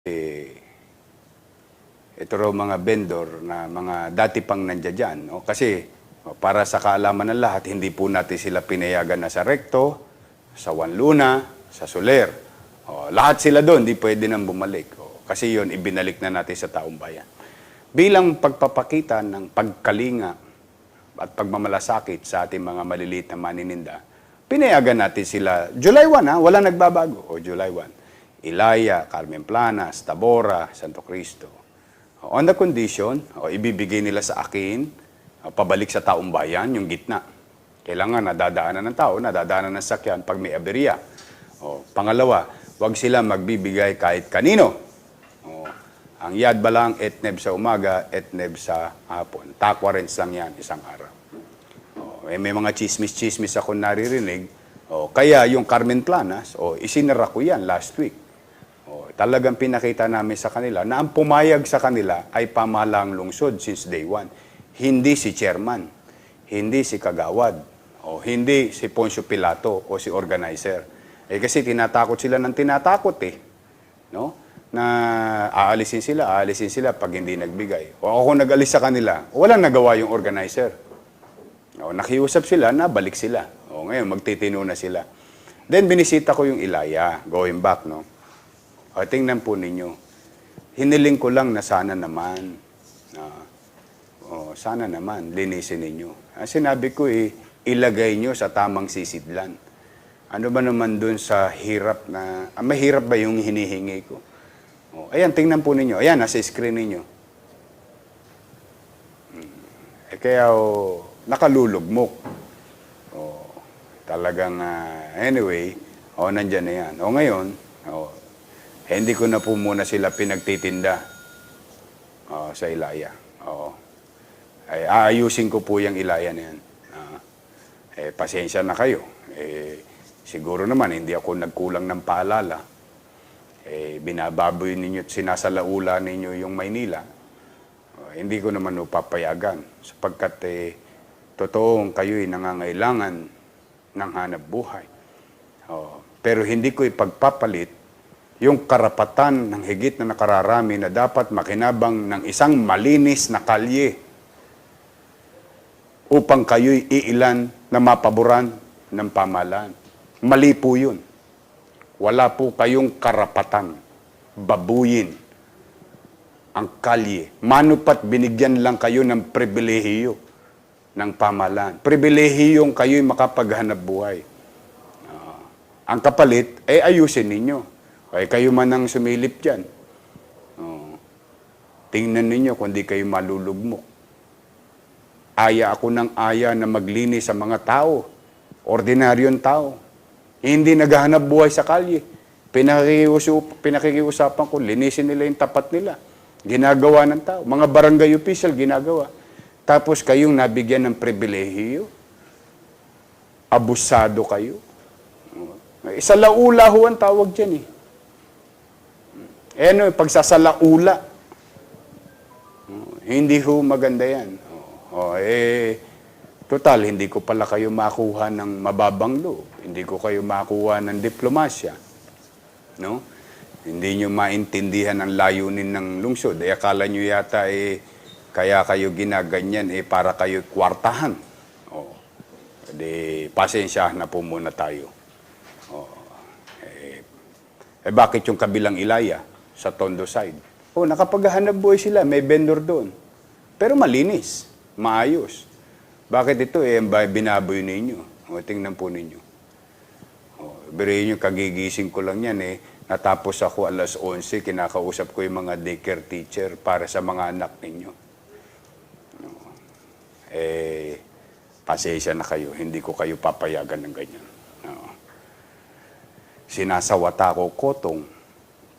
ito raw mga vendor na mga dati pang nandiyan dyan. No? Kasi para sa kaalaman ng lahat, hindi po natin sila pinayagan na sa Recto, sa Juan Luna, sa Soler. Lahat sila doon, di pwede nang bumalik. Kasi yon ibinalik na natin sa taong bayan. Bilang pagpapakita ng pagkalinga at pagmamalasakit sa ating mga maliliit na manininda, pinayagan natin sila. July 1, wala nagbabago. July 1. Ilaya, Carmen Planas, Tabora, Santo Cristo. On the condition, ibibigay nila sa akin, pabalik sa taong bayan, yung gitna. Kailangan nadadaanan ng tao, nadadaanan ng sakyan pag may aberya. Pangalawa, wag sila magbibigay kahit kanino. Ang yad balang, etneb sa umaga, etneb sa hapon. Takwarens lang yan, isang araw. May mga chismis-chismis ako naririnig. Kaya yung Carmen Planas, isinara ko yan last week. Talagang pinakita namin sa kanila na ang pumayag sa kanila ay pamahalang lungsod since day one. Hindi si chairman, hindi si kagawad, hindi si Poncio Pilato o si organizer. Kasi tinatakot sila ng tinatakot no? Na aalisin sila pag hindi nagbigay. O ako nag-alis sa kanila, walang nagawa yung organizer. Nakiusap sila, nabalik sila. Ngayon, magtitino na sila. Then, binisita ko yung Ilaya, going back, no? Tingnan po ninyo. Hiniling ko lang na sana naman, linisin ninyo. Sinabi ko ilagay nyo sa tamang sisidlan. Ano ba naman dun sa hirap na, mahirap ba yung hinihingi ko? Ayan, tingnan po ninyo. Ayan, nasa screen ninyo. Kaya, nakalulugmok. Talagang, anyway, nandyan na yan. Ngayon, hindi ko na po muna sila pinagtitinda sa Ilaya. Aayusin ko po yung Ilaya na yan. Pasensya na kayo. Siguro naman, hindi ako nagkulang ng paalala. Binababoy ninyo at sinasalaula ninyo yung Maynila. Hindi ko naman papayagan. Sapagkat totoong kayo'y nangangailangan ng hanap buhay. Pero hindi ko ipagpapalit yung karapatan ng higit na nakararami na dapat makinabang ng isang malinis na kalye upang kayo'y iilan na mapaboran ng pamahalaan. Mali po yun. Wala po kayong karapatan babuyin ang kalye. Manupat binigyan lang kayo ng pribilehiyo ng pamahalaan. Pribilehiyong kayo'y makapaghanap buhay. Ang kapalit, ayusin ninyo. Kayo man ang sumilip dyan. Tingnan ninyo kung di kayo malulugmok. Aya ako ng aya na maglinis sa mga tao. Ordinaryong tao. Hindi naghahanap buhay sa kalye. Pinakikiusapan ko, linisin nila yung tapat nila. Ginagawa ng tao. Mga barangay official, ginagawa. Tapos kayong nabigyan ng pribilehiyo. Abusado kayo. Sa laula ho ang tawag dyan pagsasalaula. Hindi ho maganda yan. Total, hindi ko pala kayo makuha ng mababang loob. Hindi ko kayo makuha ng diplomasya. No? Hindi nyo maintindihan ang layunin ng lungsod. Akala nyo yata kaya kayo ginaganyan para kayo kwartahan. Pasensya na po muna tayo. Bakit yung kabilang Ilaya? Sa Tondo side. Nakapaghahanap buhay sila, may vendor doon. Pero malinis, maayos. Bakit ito binaboy ninyo? Tingnan po ninyo. Birahin nyo, kagigising ko lang yan natapos ako alas 11, kinakausap ko yung mga daycare teacher para sa mga anak ninyo. Pasensya na kayo, hindi ko kayo papayagan ng ganyan. Sinasawata ko kotong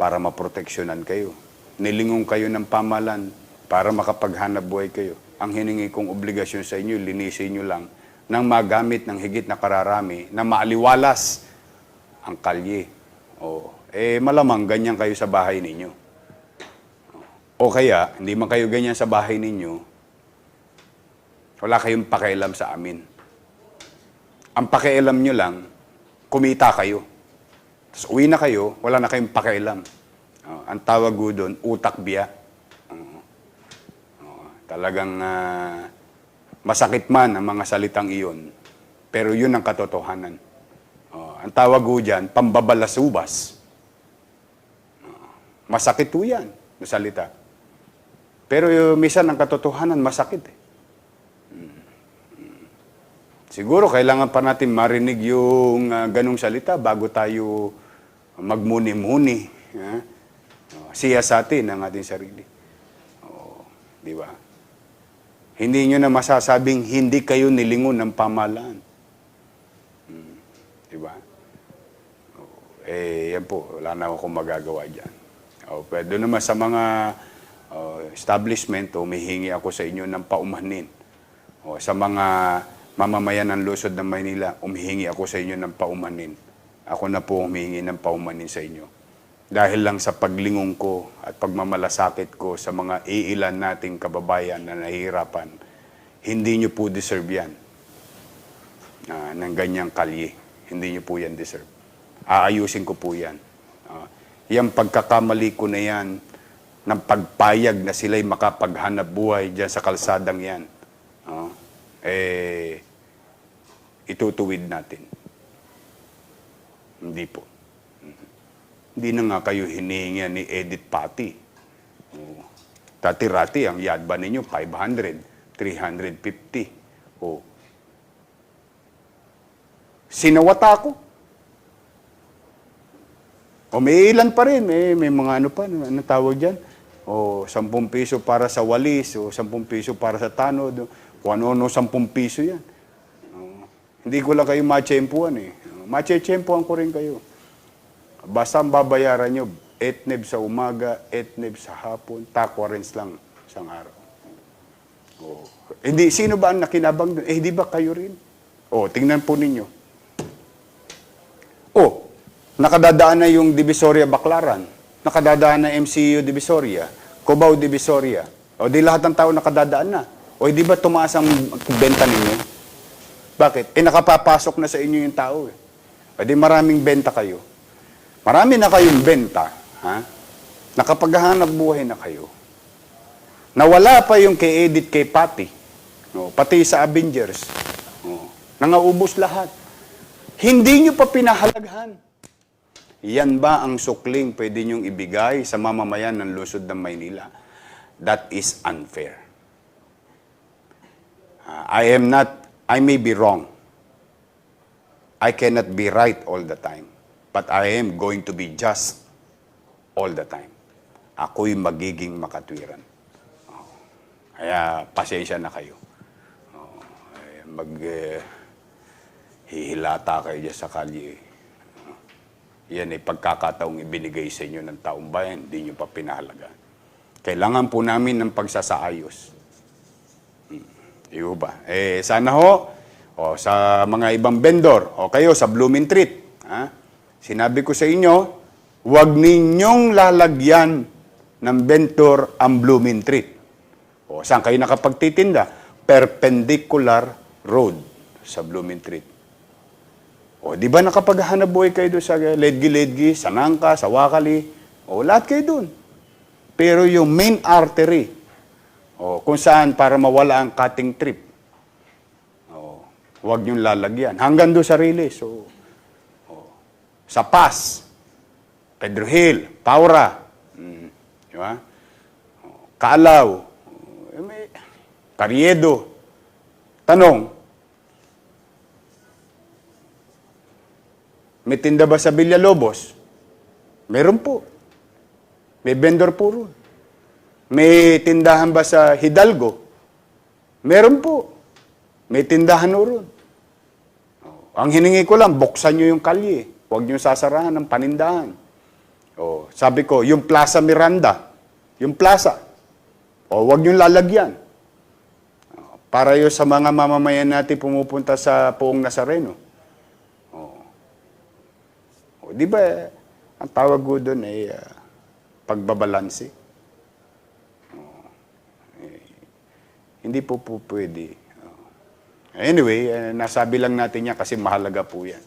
para maproteksyonan kayo. Nilingong kayo ng pamahalaan para makapaghanap buhay kayo. Ang hiningi kong obligasyon sa inyo, linisin nyo lang nang magamit ng higit na kararami na maaliwalas ang kalye. Malamang ganyan kayo sa bahay ninyo. O kaya, hindi man kayo ganyan sa bahay ninyo, wala kayong pakialam sa amin. Ang pakialam nyo lang, kumita kayo. Tapos uwi na kayo, wala na kayong pakialam. Ang tawag ko doon, utak biya. Talagang masakit man ang mga salitang iyon, pero yun ang katotohanan. Ang tawag ko dyan, pambabalasubas. Masakit po yan, na salita. Pero minsan ang katotohanan, masakit eh. Siguro kailangan pa natin marinig yung ganong salita bago tayo magmuni-muni. Siya sa atin ang ating sarili. Di ba? Hindi nyo na masasabing hindi kayo nilingon ng pamahalaan. Di ba? Yan po. Wala na akong magagawa dyan. Pwede naman sa mga establishment, humihingi ako sa inyo ng paumanin. Sa mga mamamayan ng lungsod ng Maynila, humihingi ako sa inyo ng paumanin. Ako na po humihingi ng paumanin sa inyo. Dahil lang sa paglingon ko at pagmamalasakit ko sa mga iilan nating kababayan na nahihirapan, hindi nyo po deserve yan ng ganyang kalye. Hindi nyo po yan deserve. Aayusin ko po yan. Yung pagkakamali ko na yan, ng pagpayag na sila'y makapaghanap buhay dyan sa kalsadang yan, itutuwid natin. Hindi po. Hindi na nga kayo hinihingi ni Edith Pati. Dati-rati, ang yadba ninyo, 500, 350. Sinawata ko. May ilan pa rin. May mga ano pa, ano tawag dyan? 10 piso para sa walis, 10 piso para sa tanod. Kung ano, 10 piso yan. Hindi ko lang kayo matsyempuan eh. Matsyempuan ko rin kayo. Basta ang babayaran nyo, 8 sa umaga, 8 sa hapon, takwarens lang isang araw. Hindi, sino ba ang nakinabang doon? Hindi ba kayo rin? Tingnan po ninyo. Nakadadaan na yung Divisoria Baclaran. Nakadadaan na MCU Divisoria. Cubao Divisoria. Di lahat ng tao nakadadaan na. Di ba tumaas ang benta ninyo? Bakit? Nakapapasok na sa inyo yung tao eh. Di maraming benta kayo. Marami na kayong benta. Nakapaghahanap buhay na kayo. Nawala pa yung kay Edith, kay Pati. Pati sa Avengers. Nangaubos lahat. Hindi nyo pa pinahalaghan. Yan ba ang sukling pwede nyong ibigay sa mamamayan ng lungsod ng Maynila? That is unfair. I may be wrong. I cannot be right all the time. But I am going to be just all the time. Ako'y magiging makatwiran. Kaya pasensya na kayo. Hihilata kayo dyan sa kalye. Yan ay pagkakataong ibinigay sa inyo ng taong bayan, hindi nyo pa pinahalagaan. Kailangan po namin ng pagsasaayos. Iyo ba? Sana sa mga ibang vendor, kayo sa Blooming Treat, sinabi ko sa inyo, huwag ninyong lalagyan ng vendor ang Blooming Treat. Saan kayo nakapagtitinda? Perpendicular road sa Blooming Treat. Di ba nakapaghanap buhay kayo doon sa Ledgi-Ledgi, sa Nangka, sa Wakali? Lahat kayo doon. Pero yung main artery, kung saan para mawala ang cutting trip, huwag niyong lalagyan. Hanggang doon sa Riles. Sa Pas, Pedro Hill, Paura, di ba? Kaalaw, Carriedo. Tanong, may tinda ba sa Villalobos? Meron po. May vendor po ron. May tindahan ba sa Hidalgo? Meron po. May tindahan po ron. Ang hiningi ko lang, buksan nyo yung kalye. Huwag nyo sasarahan ng panindahan. Sabi ko, yung Plaza Miranda, yung plaza, huwag nyo lalagyan. Para yun sa mga mamamayan natin pumupunta sa Poong Nazareno. Di ba, ang tawag ko doon ay pagbabalanse. Hindi po pwede. Anyway, nasabi lang natin yan kasi mahalaga po yan.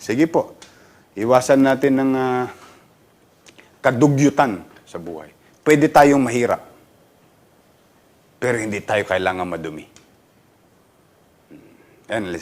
Sige po, iwasan natin ng kadugyutan sa buhay. Pwede tayong mahirap, pero hindi tayo kailangan madumi. Yan,